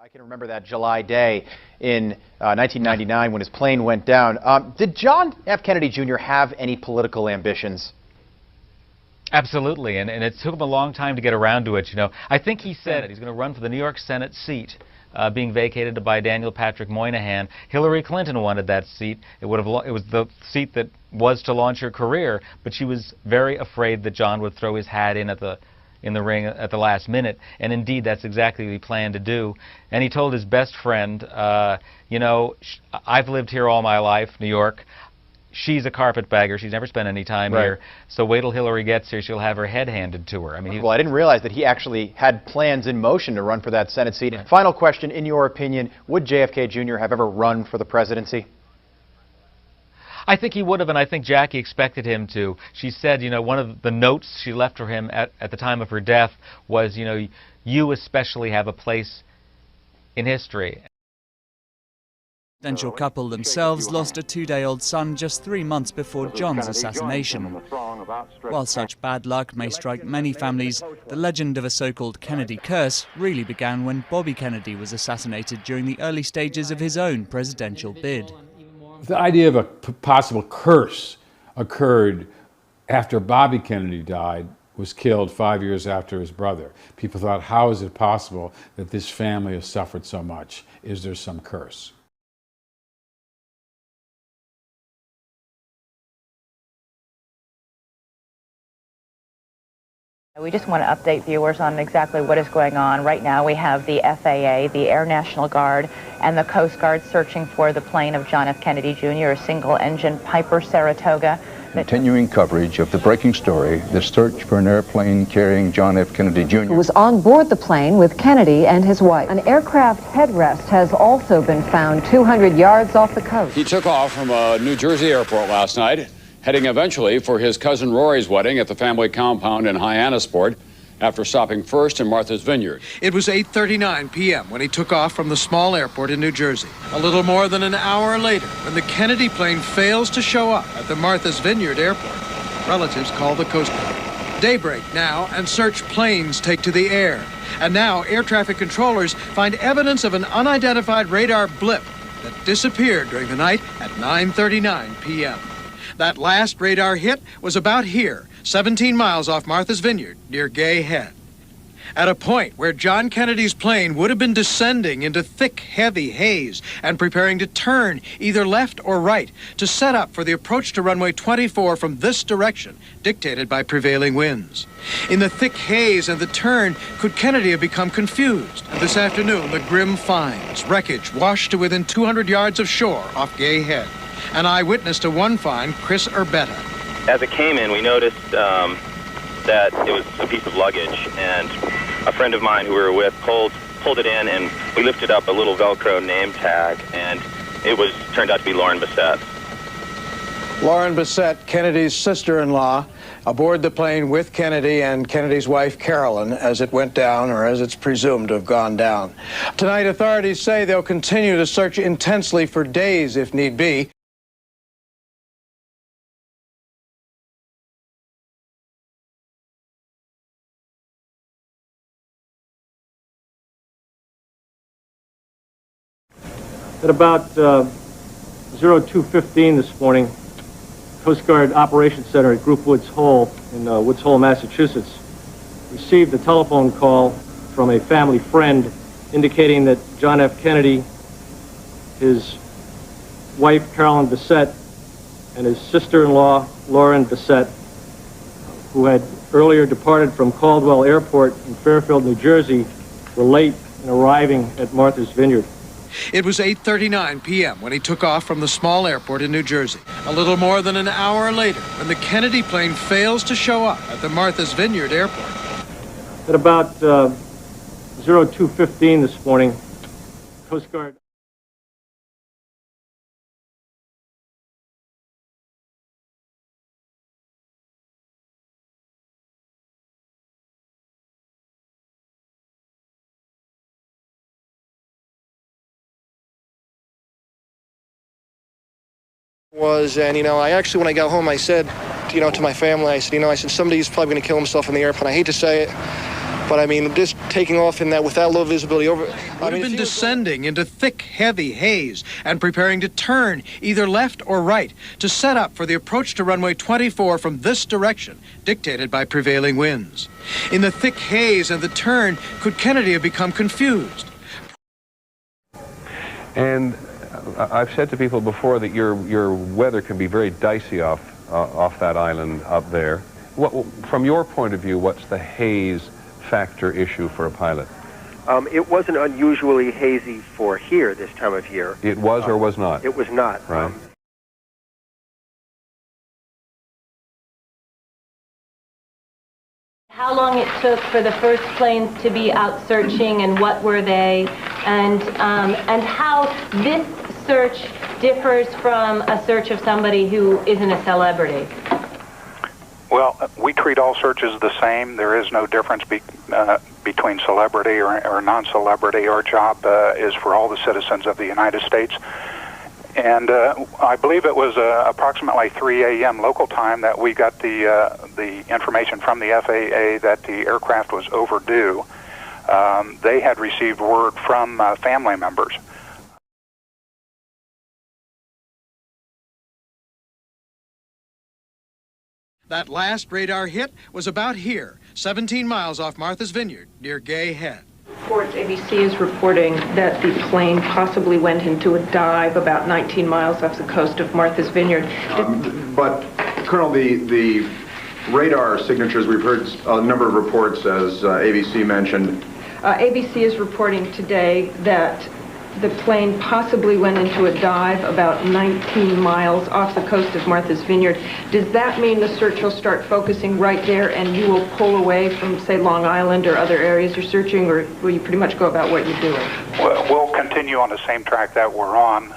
I can remember that July day in 1999 when his plane went down. Did John F. Kennedy Jr. have any political ambitions? Absolutely, and it took him a long time to get around to it, you know. I think he said he's going to run for the New York Senate seat being vacated by Daniel Patrick Moynihan. Hillary Clinton wanted that seat. It was the seat that was to launch her career, but she was very afraid that John would throw his hat in the ring at the last minute, and indeed that's exactly what he planned to do. And he told his best friend, you know, I've lived here all my life, New York. She's a carpetbagger. She's never spent any time here. So wait till Hillary gets here. She'll have her head handed to her. I mean, well, I didn't realize that he actually had plans in motion to run for that Senate seat. Final question, in your opinion, would JFK Jr. have ever run for the presidency? I think he would have, and I think Jackie expected him to. She said, you know, one of the notes she left for him at the time of her death was, you know, you especially have a place in history. The presidential couple themselves lost a 2-day-old son just 3 months before John's assassination. While such bad luck may strike many families, the legend of a so-called Kennedy curse really began when Bobby Kennedy was assassinated during the early stages of his own presidential bid. The idea of a possible curse occurred after Bobby Kennedy died, was killed 5 years after his brother. People thought, how is it possible that this family has suffered so much? Is there some curse? We just want to update viewers on exactly what is going on. Right now we have the FAA, the Air National Guard, and the Coast Guard searching for the plane of John F. Kennedy Jr., a single-engine Piper Saratoga. Continuing coverage of the breaking story, the search for an airplane carrying John F. Kennedy Jr. Who was on board the plane with Kennedy and his wife. An aircraft headrest has also been found 200 yards off the coast. He took off from a New Jersey airport last night, heading eventually for his cousin Rory's wedding at the family compound in Hyannisport, after stopping first in Martha's Vineyard. It was 8:39 p.m. when he took off from the small airport in New Jersey. A little more than an hour later, when the Kennedy plane fails to show up at the Martha's Vineyard airport, relatives call the Coast Guard. Daybreak now, and search planes take to the air. And now air traffic controllers find evidence of an unidentified radar blip that disappeared during the night at 9:39 p.m. That last radar hit was about here, 17 miles off Martha's Vineyard, near Gay Head. At a point where John Kennedy's plane would have been descending into thick, heavy haze and preparing to turn either left or right to set up for the approach to runway 24 from this direction, dictated by prevailing winds. In the thick haze and the turn, could Kennedy have become confused? And this afternoon, the grim finds wreckage washed to within 200 yards of shore off Gay Head. An eyewitness to one find, Chris Urbetta. As it came in, we noticed that it was a piece of luggage, and a friend of mine who we were with pulled it in, and we lifted up a little Velcro name tag, and it turned out to be Lauren Bissett. Lauren Bissett, Kennedy's sister-in-law, aboard the plane with Kennedy and Kennedy's wife, Carolyn, as it went down, or as it's presumed to have gone down. Tonight, authorities say they'll continue to search intensely for days if need be. At about 02:15 this morning, Coast Guard Operations Center at Group Woods Hole in Woods Hole, Massachusetts, received a telephone call from a family friend indicating that John F. Kennedy, his wife Carolyn Bissett, and his sister-in-law Lauren Bissett, who had earlier departed from Caldwell Airport in Fairfield, New Jersey, were late in arriving at Martha's Vineyard. It was 8:39 p.m. when he took off from the small airport in New Jersey. A little more than an hour later, when the Kennedy plane fails to show up at the Martha's Vineyard airport. At about 02:15 this morning, Coast Guard... And, you know, I actually, when I got home, I said, to my family, I said, somebody's probably going to kill himself in the airplane. I hate to say it, but I mean, just taking off in that with that low visibility over. Would have been descending into thick, heavy haze and preparing to turn either left or right to set up for the approach to runway 24 from this direction, dictated by prevailing winds. In the thick haze and the turn, could Kennedy have become confused? And I've said to people before that your weather can be very dicey off that island up there. From your point of view, what's the haze factor issue for a pilot? It wasn't unusually hazy for here this time of year. It was or was not? It was not. Right. How long it took for the first planes to be out searching, and what were they, and how this search differs from a search of somebody who isn't a celebrity? Well, we treat all searches the same. There is no difference between celebrity or non-celebrity. Our job is for all the citizens of the United States. And I believe it was approximately 3 a.m. local time that we got the information from the FAA that the aircraft was overdue. They had received word from family members. That last radar hit was about here, 17 miles off Martha's Vineyard, near Gay Head. Reports ABC is reporting that the plane possibly went into a dive about 19 miles off the coast of Martha's Vineyard. But, Colonel, the radar signatures, we've heard a number of reports, as ABC mentioned. ABC is reporting today that the plane possibly went into a dive about 19 miles off the coast of Martha's Vineyard. Does that mean the search will start focusing right there and you will pull away from, say, Long Island or other areas you're searching, or will you pretty much go about what you're doing? We'll continue on the same track that we're on.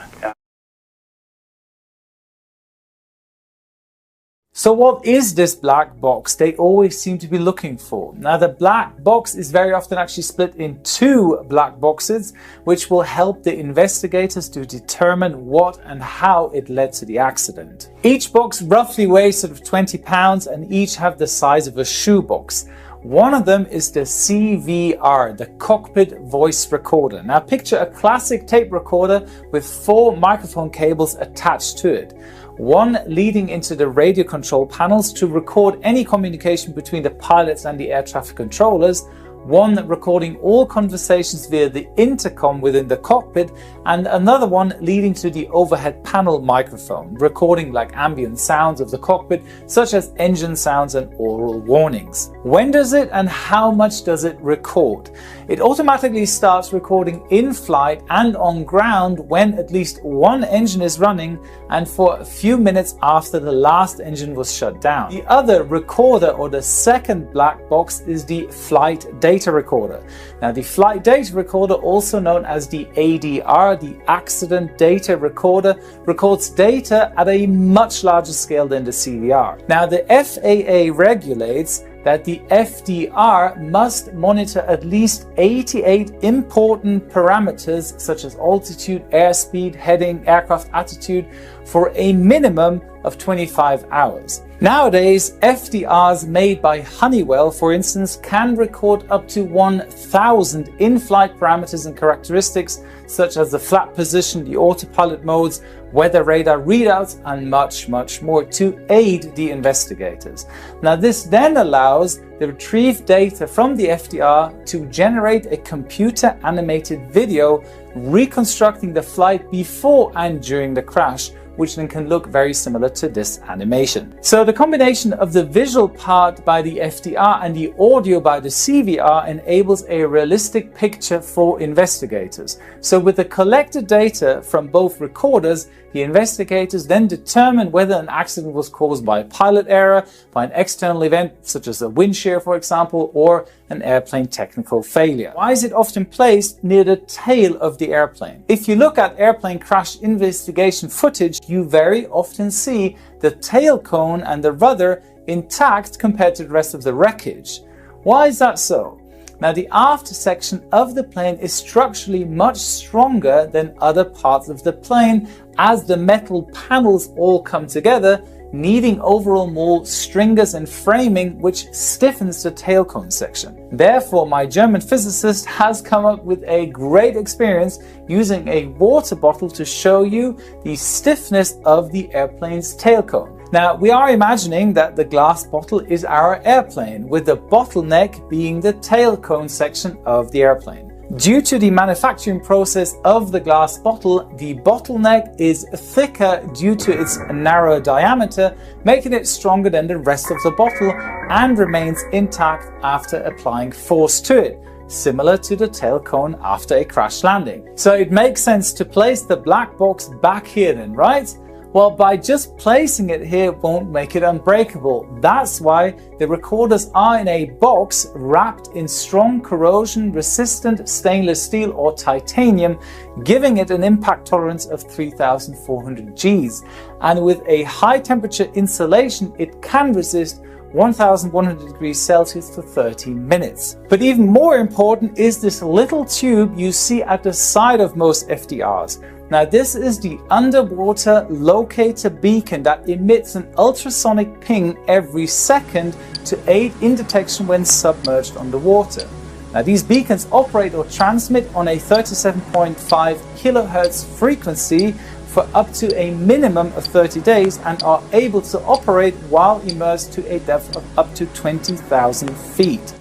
So what is this black box they always seem to be looking for? Now, the black box is very often actually split in two black boxes, which will help the investigators to determine what and how it led to the accident. Each box roughly weighs sort of 20 pounds and each have the size of a shoebox. One of them is the CVR, the Cockpit Voice Recorder. Now picture a classic tape recorder with 4 microphone cables attached to it. One leading into the radio control panels to record any communication between the pilots and the air traffic controllers, one recording all conversations via the intercom within the cockpit, and another one leading to the overhead panel microphone, recording like ambient sounds of the cockpit, such as engine sounds and aural warnings. When does it and how much does it record? It automatically starts recording in flight and on ground when at least one engine is running and for a few minutes after the last engine was shut down. The other recorder, or the second black box, is the flight data recorder. Now, the flight data recorder, also known as the ADR, the accident data recorder, records data at a much larger scale than the CVR. Now, the FAA regulates that the FDR must monitor at least 88 important parameters such as altitude, airspeed, heading, aircraft attitude for a minimum of 25 hours. Nowadays, FDRs made by Honeywell, for instance, can record up to 1,000 in-flight parameters and characteristics such as the flap position, the autopilot modes, weather radar readouts, and much, much more to aid the investigators. Now, this then allows the retrieved data from the FDR to generate a computer-animated video reconstructing the flight before and during the crash, which then can look very similar to this animation. So the combination of the visual part by the FDR and the audio by the CVR enables a realistic picture for investigators. So with the collected data from both recorders, the investigators then determine whether an accident was caused by a pilot error, by an external event such as a wind shear, for example, or an airplane technical failure. Why is it often placed near the tail of the airplane? If you look at airplane crash investigation footage, you very often see the tail cone and the rudder intact compared to the rest of the wreckage. Why is that so? Now, the aft section of the plane is structurally much stronger than other parts of the plane. As the metal panels all come together, needing overall more stringers and framing, which stiffens the tail cone section. Therefore, my German physicist has come up with a great experience using a water bottle to show you the stiffness of the airplane's tail cone. Now, we are imagining that the glass bottle is our airplane, with the bottleneck being the tail cone section of the airplane. Due to the manufacturing process of the glass bottle, the bottleneck is thicker due to its narrow diameter, making it stronger than the rest of the bottle and remains intact after applying force to it, similar to the tail cone after a crash landing. So it makes sense to place the black box back here then, right? Well, by just placing it here won't make it unbreakable. That's why the recorders are in a box wrapped in strong corrosion-resistant stainless steel or titanium, giving it an impact tolerance of 3,400 Gs. And with a high-temperature insulation, it can resist 1,100 degrees Celsius for 13 minutes. But even more important is this little tube you see at the side of most FDRs. Now, this is the underwater locator beacon that emits an ultrasonic ping every second to aid in detection when submerged underwater. Now, these beacons operate or transmit on a 37.5 kilohertz frequency for up to a minimum of 30 days and are able to operate while immersed to a depth of up to 20,000 feet.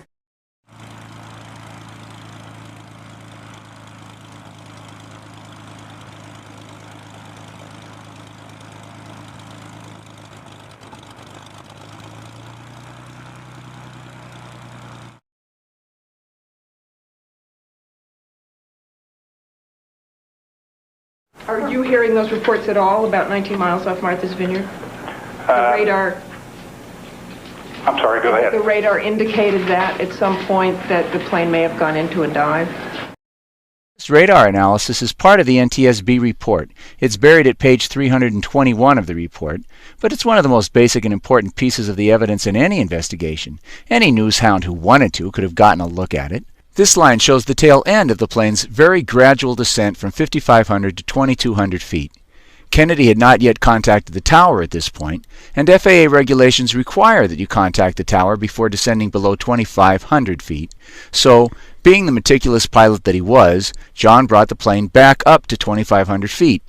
Are you hearing those reports at all about 19 miles off Martha's Vineyard? The radar... I'm sorry, go ahead. The radar indicated that at some point that the plane may have gone into a dive? This radar analysis is part of the NTSB report. It's buried at page 321 of the report, but it's one of the most basic and important pieces of the evidence in any investigation. Any news hound who wanted to could have gotten a look at it. This line shows the tail end of the plane's very gradual descent from 5,500 to 2,200 feet. Kennedy had not yet contacted the tower at this point, and FAA regulations require that you contact the tower before descending below 2,500 feet. So, being the meticulous pilot that he was, John brought the plane back up to 2,500 feet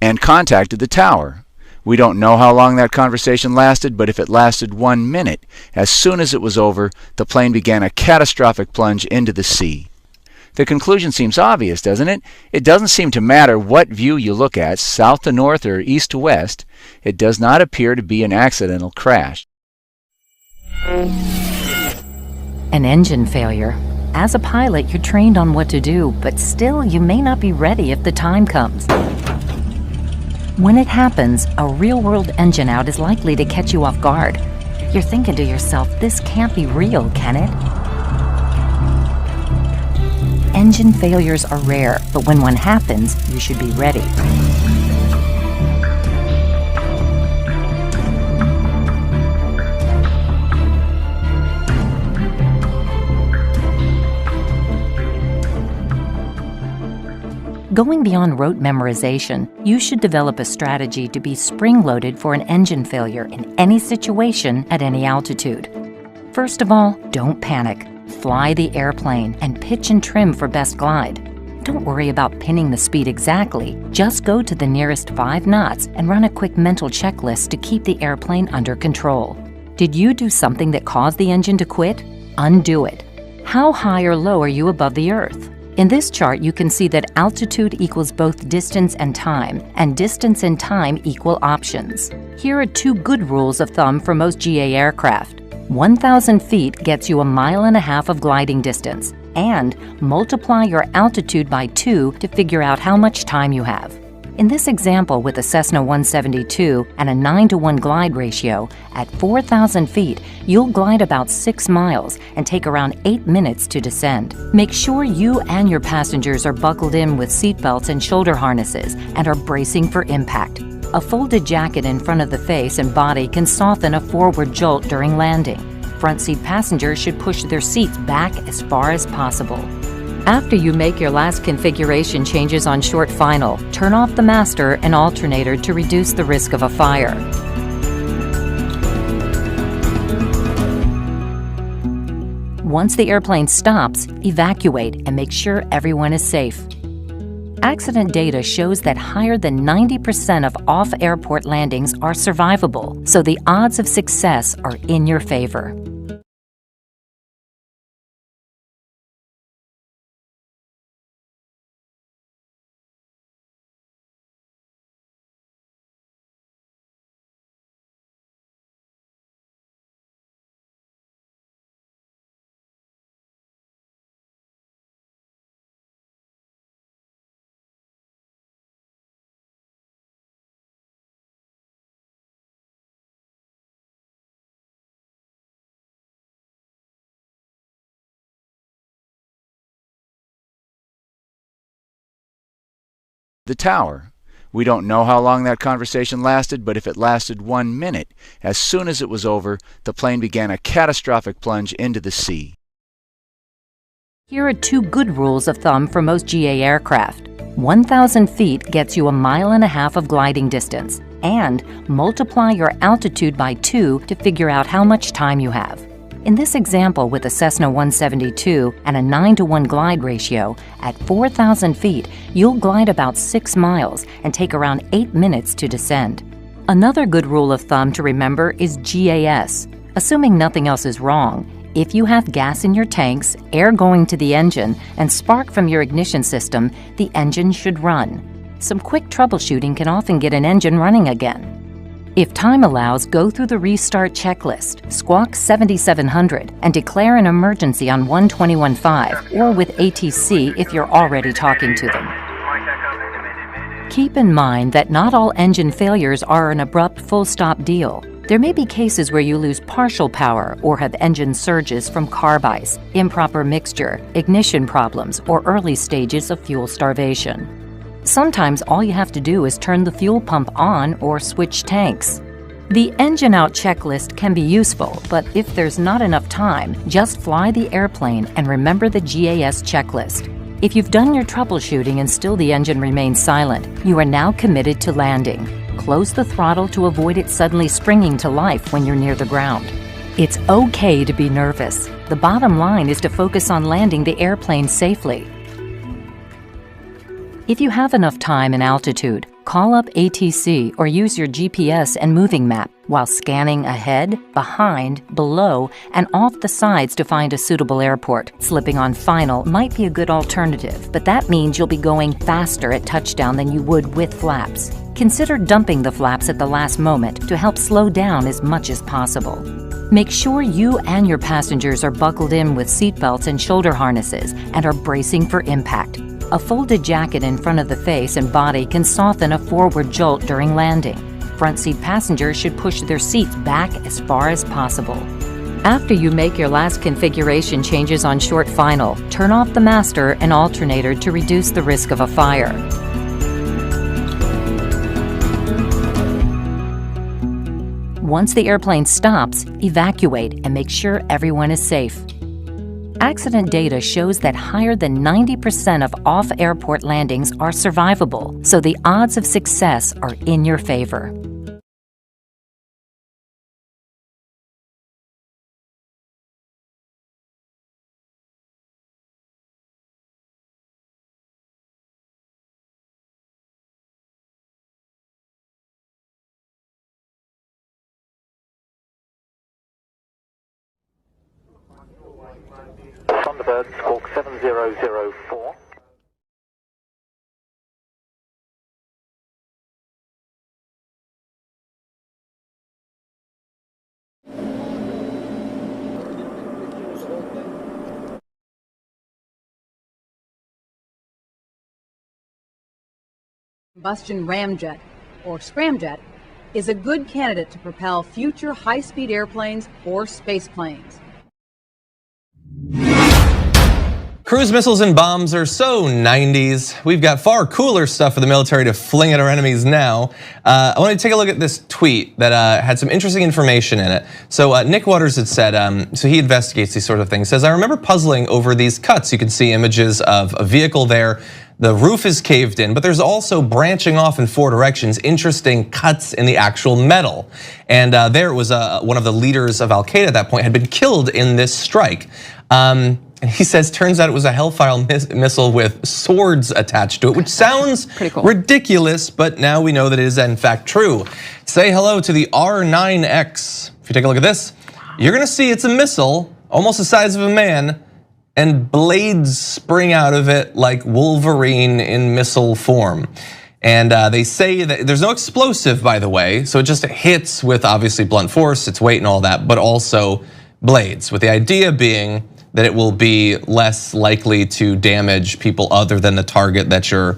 and contacted the tower. We don't know how long that conversation lasted, but if it lasted 1 minute, as soon as it was over, the plane began a catastrophic plunge into the sea. The conclusion seems obvious, doesn't it? It doesn't seem to matter what view you look at, south to north or east to west. It does not appear to be an accidental crash. An engine failure. As a pilot, you're trained on what to do, but still you may not be ready if the time comes. When it happens, a real-world engine out is likely to catch you off guard. You're thinking to yourself, this can't be real, can it? Engine failures are rare, but when one happens, you should be ready. Going beyond rote memorization, you should develop a strategy to be spring-loaded for an engine failure in any situation at any altitude. First of all, don't panic. Fly the airplane and pitch and trim for best glide. Don't worry about pinning the speed exactly. Just go to the nearest 5 knots and run a quick mental checklist to keep the airplane under control. Did you do something that caused the engine to quit? Undo it. How high or low are you above the Earth? In this chart, you can see that altitude equals both distance and distance and time equal options. Here are 2 good rules of thumb for most GA aircraft. 1,000 feet gets you 1.5 miles of gliding distance, and multiply your altitude by 2 to figure out how much time you have. In this example with a Cessna 172 and a 9:1 glide ratio, at 4,000 feet, you'll glide about 6 miles and take around 8 minutes to descend. Make sure you and your passengers are buckled in with seatbelts and shoulder harnesses and are bracing for impact. A folded jacket in front of the face and body can soften a forward jolt during landing. Front seat passengers should push their seats back as far as possible. After you make your last configuration changes on short final, turn off the master and alternator to reduce the risk of a fire. Once the airplane stops, evacuate and make sure everyone is safe. Accident data shows that higher than 90% of off-airport landings are survivable, so the odds of success are in your favor. The tower. We don't know how long that conversation lasted, but if it lasted 1 minute, as soon as it was over, the plane began a catastrophic plunge into the sea. Here are 2 good rules of thumb for most GA aircraft. 1,000 feet gets you 1.5 miles of gliding distance, and multiply your altitude by 2 to figure out how much time you have. In this example with a Cessna 172 and a 9-to-1 glide ratio, at 4,000 feet, you'll glide about 6 miles and take around 8 minutes to descend. Another good rule of thumb to remember is GAS. Assuming nothing else is wrong, if you have gas in your tanks, air going to the engine, and spark from your ignition system, the engine should run. Some quick troubleshooting can often get an engine running again. If time allows, go through the restart checklist, squawk 7700, and declare an emergency on 121.5 or with ATC if you're already talking to them. Keep in mind that not all engine failures are an abrupt full-stop deal. There may be cases where you lose partial power or have engine surges from carb ice, improper mixture, ignition problems, or early stages of fuel starvation. Sometimes all you have to do is turn the fuel pump on or switch tanks. The engine out checklist can be useful, but if there's not enough time, just fly the airplane and remember the GAS checklist. If you've done your troubleshooting and still the engine remains silent, you are now committed to landing. Close the throttle to avoid it suddenly springing to life when you're near the ground. It's okay to be nervous. The bottom line is to focus on landing the airplane safely. If you have enough time and altitude, call up ATC or use your GPS and moving map while scanning ahead, behind, below, and off the sides to find a suitable airport. Slipping on final might be a good alternative, but that means you'll be going faster at touchdown than you would with flaps. Consider dumping the flaps at the last moment to help slow down as much as possible. Make sure you and your passengers are buckled in with seatbelts and shoulder harnesses and are bracing for impact. A folded jacket in front of the face and body can soften a forward jolt during landing. Front seat passengers should push their seats back as far as possible. After you make your last configuration changes on short final, turn off the master and alternator to reduce the risk of a fire. Once the airplane stops, evacuate and make sure everyone is safe. Accident data shows that higher than 90% of off-airport landings are survivable, so the odds of success are in your favor. Thunderbird, squawk 7004. Combustion ramjet, or scramjet, is a good candidate to propel future high-speed airplanes or spaceplanes. Cruise missiles and bombs are so 90s. We've got far cooler stuff for the military to fling at our enemies now. I want to take a look at this tweet that had some interesting information in it. So Nick Waters had said, so he investigates these sort of things, says, I remember puzzling over these cuts. You can see images of a vehicle there. The roof is caved in, but there's also branching off in 4 directions, interesting cuts in the actual metal. And there it was one of the leaders of Al-Qaeda at that point had been killed in this strike. And he says, turns out it was a Hellfire missile with swords attached to it, which sounds ridiculous, but now we know that it is in fact true. Say hello to the R9X. If you take a look at this, you're gonna see it's a missile, almost the size of a man, and blades spring out of it like Wolverine in missile form. And they say that there's no explosive, by the way, so it just hits with obviously blunt force, its weight and all that, but also blades, with the idea being that it will be less likely to damage people other than the target that you're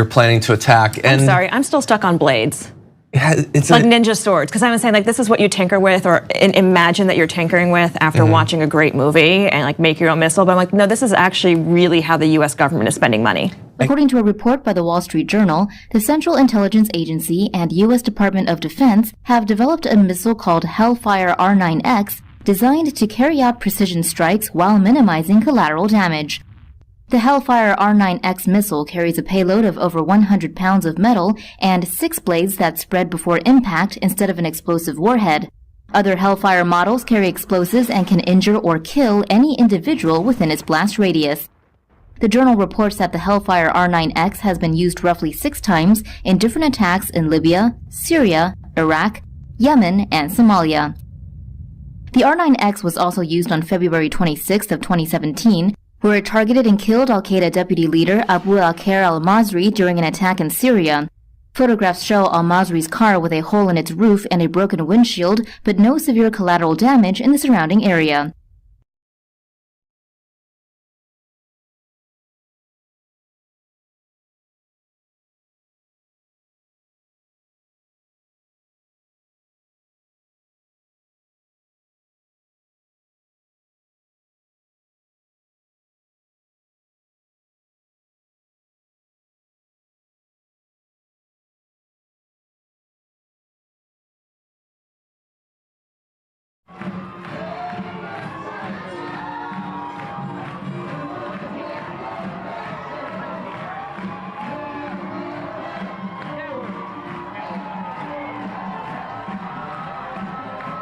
planning to attack. And I'm sorry, I'm still stuck on blades. Yeah, it's like ninja swords, because I'm saying like this is what you tinker with, or imagine that you're tinkering with after watching a great movie and like make your own missile. But I'm like, no, this is actually really how the U.S. government is spending money. According to a report by the Wall Street Journal, the Central Intelligence Agency and U.S. Department of Defense have developed a missile called Hellfire R9X, designed to carry out precision strikes while minimizing collateral damage. The Hellfire R9X missile carries a payload of over 100 pounds of metal and 6 blades that spread before impact instead of an explosive warhead. Other Hellfire models carry explosives and can injure or kill any individual within its blast radius. The journal reports that the Hellfire R9X has been used roughly 6 times in different attacks in Libya, Syria, Iraq, Yemen, and Somalia. The R9X was also used on February 26th of 2017, where it targeted and killed al-Qaeda deputy leader Abu al-Khair al-Masri during an attack in Syria. Photographs show al-Masri's car with a hole in its roof and a broken windshield, but no severe collateral damage in the surrounding area.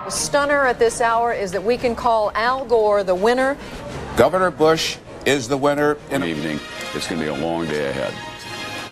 The stunner at this hour is that we can call Al Gore the winner. Governor Bush is the winner. In the evening, it's going to be a long day ahead.